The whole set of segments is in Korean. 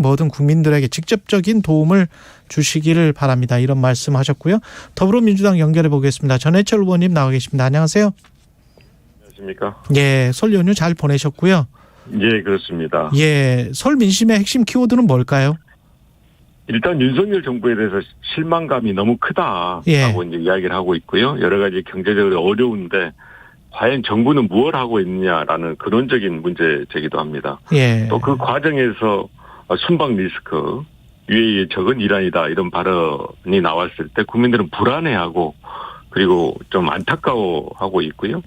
뭐든 국민들에게 직접적인 도움을 주시기를 바랍니다. 이런 말씀하셨고요. 더불어민주당 연결해 보겠습니다. 전해철 의원님 나와 계십니다. 안녕하세요. 안녕하십니까? 예, 설 연휴 잘 보내셨고요. 예, 그렇습니다. 예, 설 민심의 핵심 키워드는 뭘까요? 일단 윤석열 정부에 대해서 실망감이 너무 크다라고 예. 이제 이야기를 하고 있고요. 여러 가지 경제적으로 어려운데 과연 정부는 무엇을 하고 있느냐라는 근원적인 문제 제기도 합니다. 예. 또 그 과정에서 순방 리스크, UAE의 적은 이란이다 이런 발언이 나왔을 때 국민들은 불안해하고 그리고 좀 안타까워하고 있고요.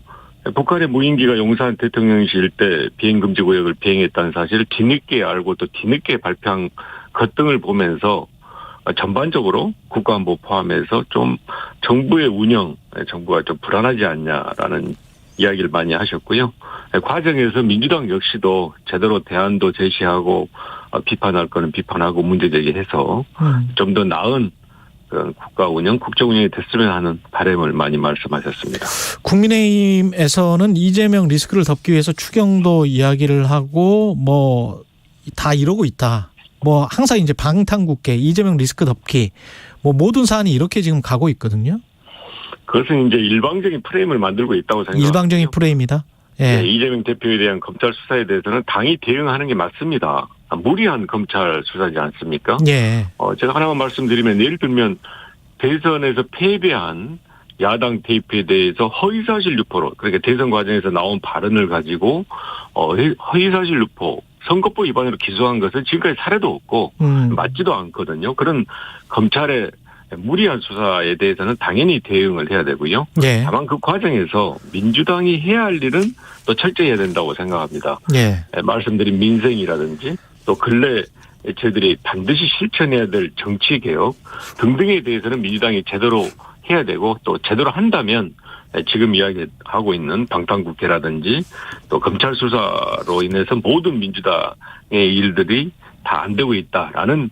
북한의 무인기가 용산 대통령실 때 비행금지 구역을 비행했다는 사실을 뒤늦게 알고 또 뒤늦게 발표한 것 등을 보면서 전반적으로 국가안보 포함해서 좀 정부의 운영, 정부가 좀 불안하지 않냐라는 이야기를 많이 하셨고요. 과정에서 민주당 역시도 제대로 대안도 제시하고 비판할 거는 비판하고 문제 제기해서 좀 더 나은 그런 국가 운영, 국정 운영이 됐으면 하는 바람을 많이 말씀하셨습니다. 국민의힘에서는 이재명 리스크를 덮기 위해서 추경도 이야기를 하고 뭐 다 이러고 있다. 뭐 항상 이제 방탄국회, 이재명 리스크 덮기, 뭐 모든 사안이 이렇게 지금 가고 있거든요. 그것은 이제 일방적인 프레임을 만들고 있다고 생각합니다. 일방적인 프레임이다. 예. 네, 이재명 대표에 대한 검찰 수사에 대해서는 당이 대응하는 게 맞습니다. 무리한 검찰 수사지 않습니까? 예. 제가 하나만 말씀드리면 예를 들면 대선에서 패배한 야당 대표에 대해서 허위사실 유포로 그러니까 대선 과정에서 나온 발언을 가지고 허위사실 유포 선거법 위반으로 기소한 것은 지금까지 사례도 없고 맞지도 않거든요. 그런 검찰의 무리한 수사에 대해서는 당연히 대응을 해야 되고요. 예. 다만 그 과정에서 민주당이 해야 할 일은 또 철저히 해야 된다고 생각합니다. 예. 말씀드린 민생이라든지 또 근래 저희들이 반드시 실천해야 될 정치개혁 등등에 대해서는 민주당이 제대로 해야 되고 또 제대로 한다면 지금 이야기하고 있는 방탄국회라든지 또 검찰 수사로 인해서 모든 민주당의 일들이 다 안 되고 있다라는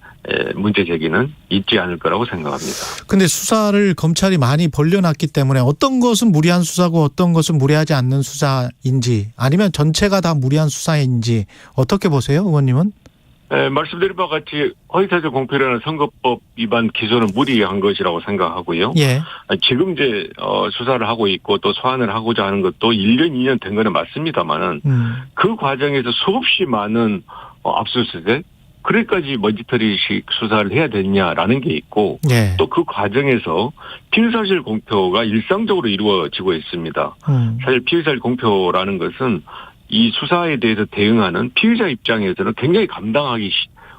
문제 제기는 있지 않을 거라고 생각합니다. 그런데 수사를 검찰이 많이 벌려놨기 때문에 어떤 것은 무리한 수사고 어떤 것은 무리하지 않는 수사인지 아니면 전체가 다 무리한 수사인지 어떻게 보세요, 의원님은? 말씀드린 바와 같이 허위사실 공표라는 선거법 위반 기소는 무리한 것이라고 생각하고요. 예. 지금 이제 수사를 하고 있고 또 소환을 하고자 하는 것도 1년, 2년 된 거는 맞습니다만은 그 과정에서 수없이 많은 압수수색 그래까지 먼지털이식 수사를 해야 되느냐라는 게 있고 예. 또 그 과정에서 피의사실 공표가 일상적으로 이루어지고 있습니다. 사실 피의사실 공표라는 것은 이 수사에 대해서 대응하는 피의자 입장에서는 굉장히 감당하기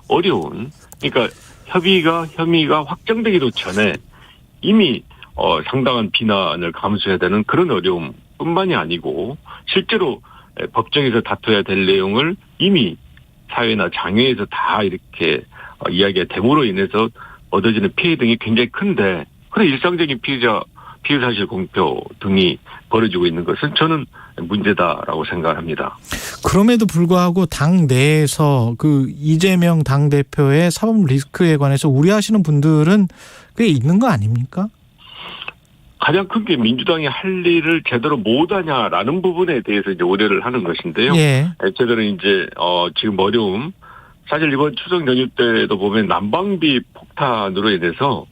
어려운 그러니까 혐의가 확정되기도 전에 이미 상당한 비난을 감수해야 되는 그런 어려움뿐만이 아니고 실제로 법정에서 다퉈야 될 내용을 이미 사회나 장외에서 다 이렇게 이야기가 됨으로 인해서 얻어지는 피해 등이 굉장히 큰데 그런 일상적인 피의사실 공표 등이 벌어지고 있는 것은 저는 문제다라고 생각합니다. 그럼에도 불구하고 당 내에서 그 이재명 당대표의 사법 리스크에 관해서 우려하시는 분들은 꽤 있는 거 아닙니까? 가장 큰 게 민주당이 할 일을 제대로 못하냐라는 부분에 대해서 이제 우려를 하는 것인데요. 예. 제대로 이제 지금 어려움. 사실 이번 추석 연휴 때도 보면 난방비 폭탄으로 인해서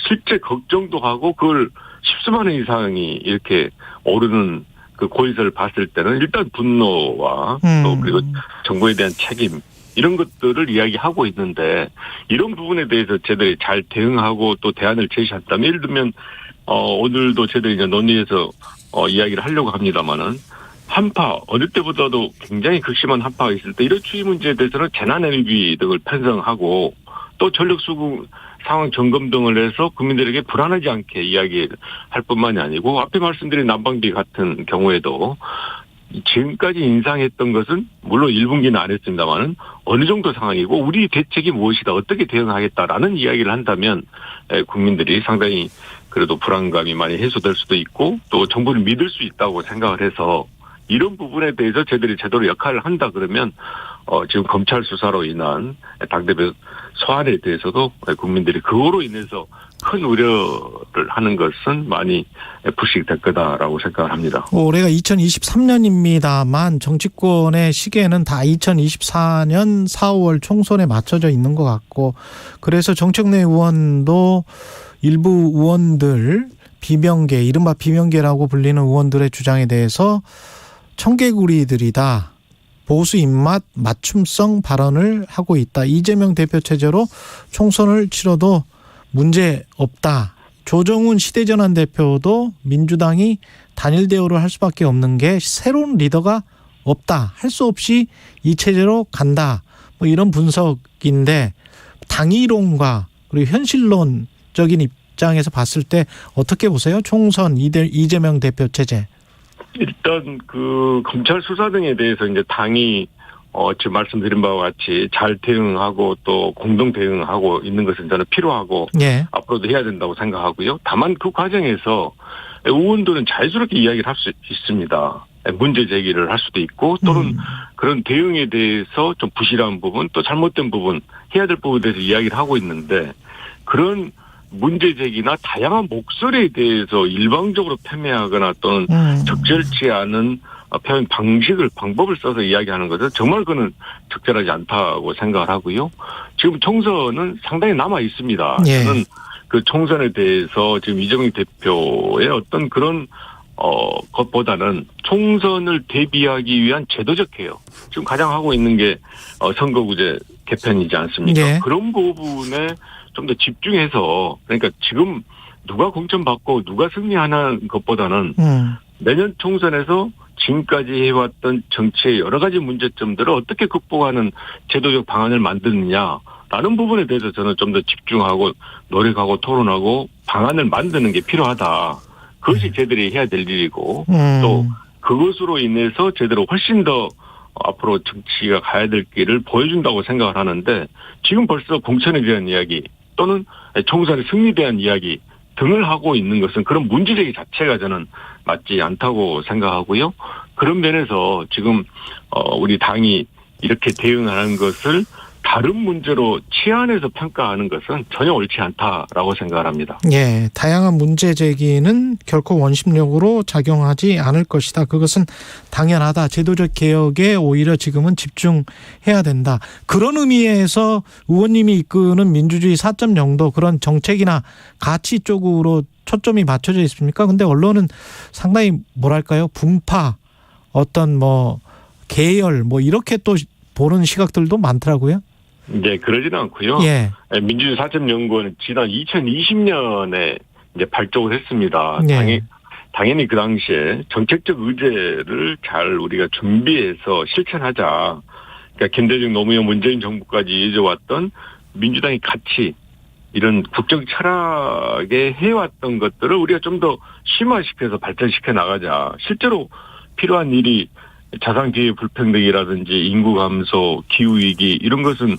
실제 걱정도 하고 그걸 십수만 원 이상이 이렇게 오르는 그 고의서를 봤을 때는 일단 분노와 또 그리고 정부에 대한 책임 이런 것들을 이야기하고 있는데 이런 부분에 대해서 제대로 잘 대응하고 또 대안을 제시한다면 예를 들면 오늘도 저희들이 이제 논의해서 이야기를 하려고 합니다만은 한파 어느 때보다도 굉장히 극심한 한파가 있을 때 이런 추위 문제에 대해서는 재난에너지 등을 편성하고 또 전력 수급 상황 점검 등을 해서 국민들에게 불안하지 않게 이야기할 뿐만이 아니고 앞에 말씀드린 난방비 같은 경우에도 지금까지 인상했던 것은 물론 1분기는 안 했습니다만은 어느 정도 상황이고 우리 대책이 무엇이다 어떻게 대응하겠다라는 이야기를 한다면 국민들이 상당히 그래도 불안감이 많이 해소될 수도 있고 또 정부를 믿을 수 있다고 생각을 해서 이런 부분에 대해서 저희들이 제대로 역할을 한다 그러면 지금 검찰 수사로 인한 당대표 소환에 대해서도 국민들이 그거로 인해서 큰 우려를 하는 것은 많이 불식될 거다라고 생각을 합니다. 올해가 2023년입니다만 정치권의 시계는 다 2024년 4월 총선에 맞춰져 있는 것 같고, 그래서 정책내 의원도 일부 의원들 비명계, 이른바 비명계라고 불리는 의원들의 주장에 대해서 청개구리들이다, 보수 입맛 맞춤성 발언을 하고 있다, 이재명 대표 체제로 총선을 치러도 문제 없다, 조정훈 시대전환 대표도 민주당이 단일 대우를 할 수밖에 없는 게 새로운 리더가 없다, 할 수 없이 이 체제로 간다, 뭐 이런 분석인데, 당이론과 그리고 현실론적인 입장에서 봤을 때 어떻게 보세요? 총선 이재명 대표 체제. 일단 검찰 수사 등에 대해서 이제 당이 지금 말씀드린 바와 같이 잘 대응하고 또 공동 대응하고 있는 것은 저는 필요하고 예. 앞으로도 해야 된다고 생각하고요. 다만 그 과정에서 의원들은 자유스럽게 이야기를 할 수 있습니다. 문제 제기를 할 수도 있고, 또는 그런 대응에 대해서 좀 부실한 부분, 또 잘못된 부분, 해야 될 부분에 대해서 이야기를 하고 있는데, 그런 문제 제기나 다양한 목소리에 대해서 일방적으로 폄훼하거나 또는 적절치 않은 표현 방법을 써서 이야기하는 것은 정말 그는 적절하지 않다고 생각을 하고요. 지금 총선은 상당히 남아 있습니다. 예. 저는 그 총선에 대해서 지금 이재명 대표의 어떤 그런 것보다는 총선을 대비하기 위한 제도적 개혁, 지금 가장 하고 있는 게 선거구제 개편이지 않습니까? 예. 그런 부분에 좀 더 집중해서, 그러니까 지금 누가 공천받고 누가 승리하는 것보다는 내년 총선에서 지금까지 해왔던 정치의 여러 가지 문제점들을 어떻게 극복하는 제도적 방안을 만드느냐라는 부분에 대해서 저는 좀 더 집중하고 노력하고 토론하고 방안을 만드는 게 필요하다. 그것이 저희들이 해야 될 일이고, 또 그것으로 인해서 제대로 훨씬 더 앞으로 정치가 가야 될 길을 보여준다고 생각을 하는데, 지금 벌써 공천에 대한 이야기 또는 총선의 승리에 대한 이야기 등을 하고 있는 것은 그런 문제제기 자체가 저는 맞지 않다고 생각하고요. 그런 면에서 지금 우리 당이 이렇게 대응하는 것을 다른 문제로 치안해서 평가하는 것은 전혀 옳지 않다라고 생각을 합니다. 예, 다양한 문제 제기는 결코 원심력으로 작용하지 않을 것이다. 그것은 당연하다. 제도적 개혁에 오히려 지금은 집중해야 된다. 그런 의미에서 의원님이 이끄는 민주주의 4.0도 그런 정책이나 가치 쪽으로 초점이 맞춰져 있습니까? 근데 언론은 상당히 뭐랄까요? 분파, 어떤 계열 이렇게 또 보는 시각들도 많더라고요. 네, 그러지는 않고요. 예. 민주주의 4.0은 지난 2020년에 이제 발족을 했습니다. 예. 당연히 그 당시에 정책적 의제를 잘 우리가 준비해서 실천하자. 그러니까 김대중, 노무현, 문재인 정부까지 이어져왔던 민주당의 가치, 이런 국정 철학에 해왔던 것들을 우리가 좀 더 심화시켜서 발전시켜 나가자. 실제로 필요한 일이 자산기회 불평등이라든지 인구 감소, 기후위기 이런 것은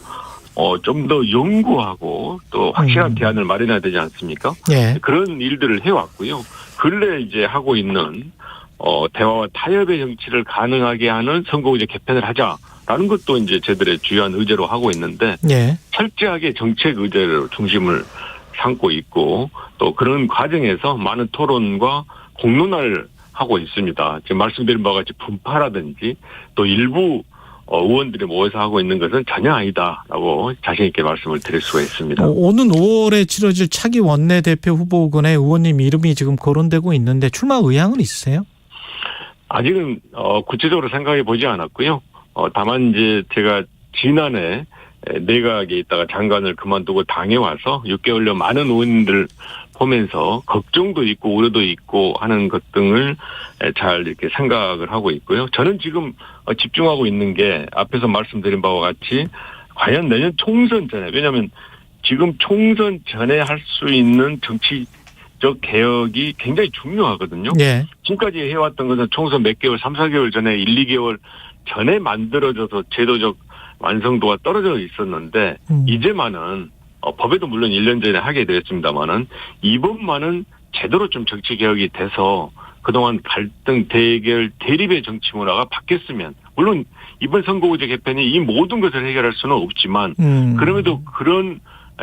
좀 더 연구하고 또 확실한 대안을 마련해야 되지 않습니까? 예. 그런 일들을 해왔고요. 근래 이제 하고 있는 대화와 타협의 정치를 가능하게 하는 선거구제 개편을 하자라는 것도 이제 저희들의 주요한 의제로 하고 있는데, 예. 철저하게 정책 의제를 중심을 삼고 있고, 또 그런 과정에서 많은 토론과 공론화를 하고 있습니다. 지금 말씀드린 바와 같이 분파라든지 또 일부 의원들이 모여서 하고 있는 것은 전혀 아니다라고 자신 있게 말씀을 드릴 수가 있습니다. 오는 5월에 치러질 차기 원내대표 후보군에 의원님 이름이 지금 거론되고 있는데 출마 의향은 있으세요? 아직은 구체적으로 생각해 보지 않았고요. 다만 이제 제가 지난해 내각에 있다가 장관을 그만두고 당에 와서 6개월여 많은 의원들 보면서 걱정도 있고 우려도 있고 하는 것 등을 잘 이렇게 생각을 하고 있고요. 저는 지금 집중하고 있는 게 앞에서 말씀드린 바와 같이 과연 내년 총선 전에, 왜냐하면 지금 총선 전에 할 수 있는 정치적 개혁이 굉장히 중요하거든요. 예. 지금까지 해왔던 것은 총선 몇 개월, 3, 4개월 전에 1, 2개월 전에 만들어져서 제도적 완성도가 떨어져 있었는데 이제만은 법에도 물론 1년 전에 하게 되었습니다만은 이번만은 제대로 좀 정치 개혁이 돼서 그동안 갈등, 대결, 대립의 정치 문화가 바뀌었으면, 물론 이번 선거구제 개편이 이 모든 것을 해결할 수는 없지만 그럼에도 그런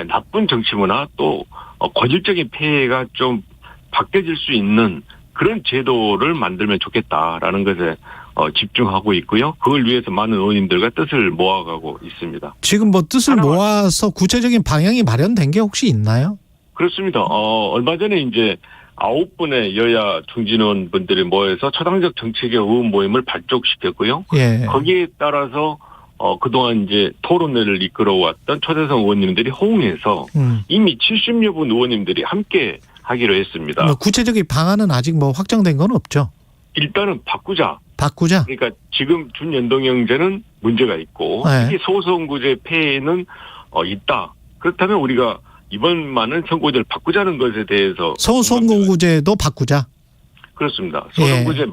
나쁜 정치 문화 또 고질적인 폐해가 좀 바뀌어질 수 있는 그런 제도를 만들면 좋겠다라는 것에 집중하고 있고요. 그걸 위해서 많은 의원님들과 뜻을 모아가고 있습니다. 지금 뭐 뜻을 모아서 구체적인 방향이 마련된 게 혹시 있나요? 그렇습니다. 얼마 전에 이제 9분의 여야 중진 의원분들이 모여서 초당적 정치개 의원 모임을 발족시켰고요. 예. 거기에 따라서 그동안 이제 토론회를 이끌어왔던 초대선 의원님들이 호응해서 이미 70여 분 의원님들이 함께 하기로 했습니다. 뭐 구체적인 방안은 아직 뭐 확정된 건 없죠. 일단은 바꾸자. 그러니까 지금 준연동형제는 문제가 있고 네. 특히 소선구제 폐해는 있다. 그렇다면 우리가 이번만은 선거구제를 바꾸자는 것에 대해서 소선거구제도 바꾸자. 그렇습니다. 소선구제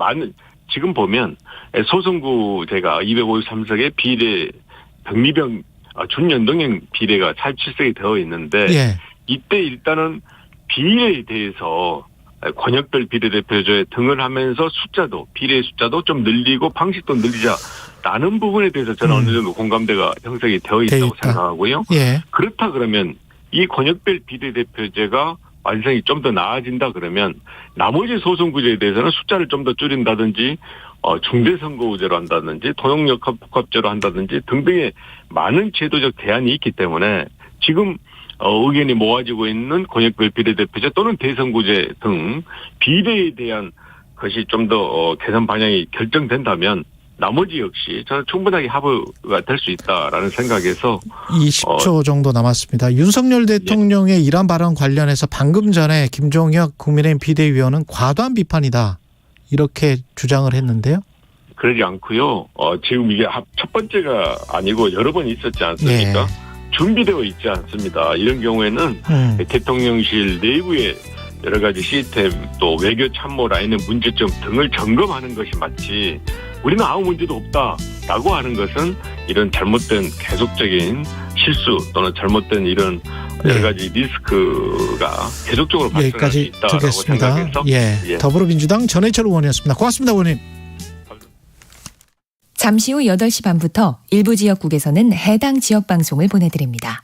지금 보면 소선구제가 253석의 비례 병리병 준연동형 비례가 47석이 되어 있는데 예. 이때 일단은 비례에 대해서 권역별 비례대표제 등을 하면서 비례 숫자도 좀 늘리고 방식도 늘리자라는 부분에 대해서 저는 어느 정도 공감대가 형성이 되어 있다고 생각하고요. 예. 그렇다 그러면 이 권역별 비례대표제가 완성이 좀 더 나아진다 그러면 나머지 소선구제에 대해서는 숫자를 좀 더 줄인다든지 중대선거구제로 한다든지 통용역합복합제로 한다든지 등등의 많은 제도적 대안이 있기 때문에 지금 의견이 모아지고 있는 권역별 비례대표제 또는 대선구제 등 비례에 대한 것이 좀 더 개선 방향이 결정된다면 나머지 역시 저는 충분하게 합의가 될 수 있다라는 생각에서 20초 정도 남았습니다. 윤석열 대통령의 이란 발언 관련해서 방금 전에 김종혁 국민의힘 비대위원은 과도한 비판이다 이렇게 주장을 했는데요. 그러지 않고요. 지금 이게 첫 번째가 아니고 여러 번 있었지 않습니까? 예. 준비되어 있지 않습니다. 이런 경우에는 대통령실 내부의 여러 가지 시스템 또 외교 참모 라인의 문제점 등을 점검하는 것이 맞지 우리는 아무 문제도 없다라고 하는 것은 이런 잘못된 계속적인 실수 또는 잘못된 이런 여러 가지 리스크가 계속적으로 발생할 수 있다고 듣겠습니다. 생각해서 예. 더불어민주당 전해철 의원이었습니다. 고맙습니다, 의원님. 잠시 후 8시 반부터 일부 지역국에서는 해당 지역 방송을 보내드립니다.